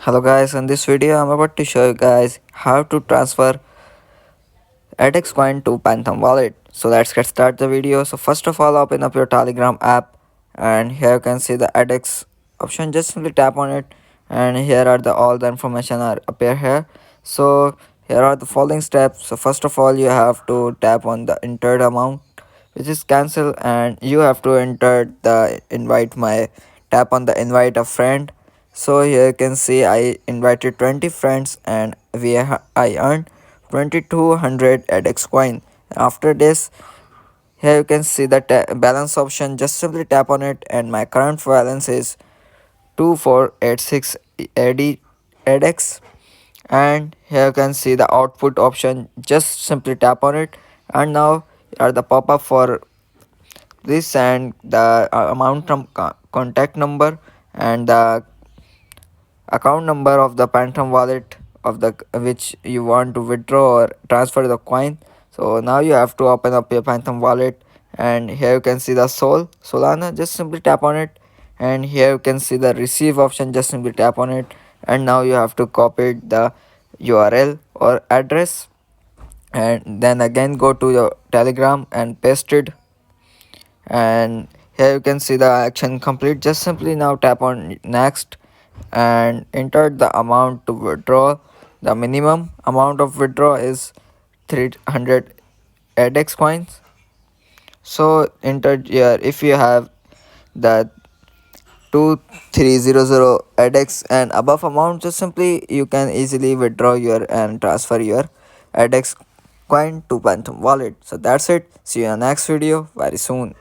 Hello guys, in this video I'm about to show you guys how to transfer Addex coin to Phantom wallet. So let's get start the video. So first of all, open up your Telegram app and here you can see the Addex option. Just simply tap on it and here are the all the information are appear here. So here are the following steps. So first of all, you have to tap on the entered amount, which is cancel, and you have to enter the invite my tap on the invite a friend. So here you can see I invited 20 friends and I earned 2200 Addex coin. After this, here you can see the balance option. Just simply tap on it and my current balance is 2486 Addex. And here you can see the output option. Just simply tap on it and now are the pop-up for this and the amount from contact number and the account number of the Phantom wallet of the which you want to withdraw or transfer the coin. So now you have to open up your Phantom wallet and here you can see the Solana. Just simply tap on it and here you can see the receive option. Just simply tap on it and now you have to copy the URL or address and then again go to your Telegram and paste it, and here you can see the action complete. Just simply now tap on next and enter the amount to withdraw. The minimum amount of withdraw is 300 Addex coins. So enter here if you have the 2300 Addex and above amount, just simply you can easily withdraw your and transfer your Addex coin to Phantom wallet. So that's it. See you in the next video very soon.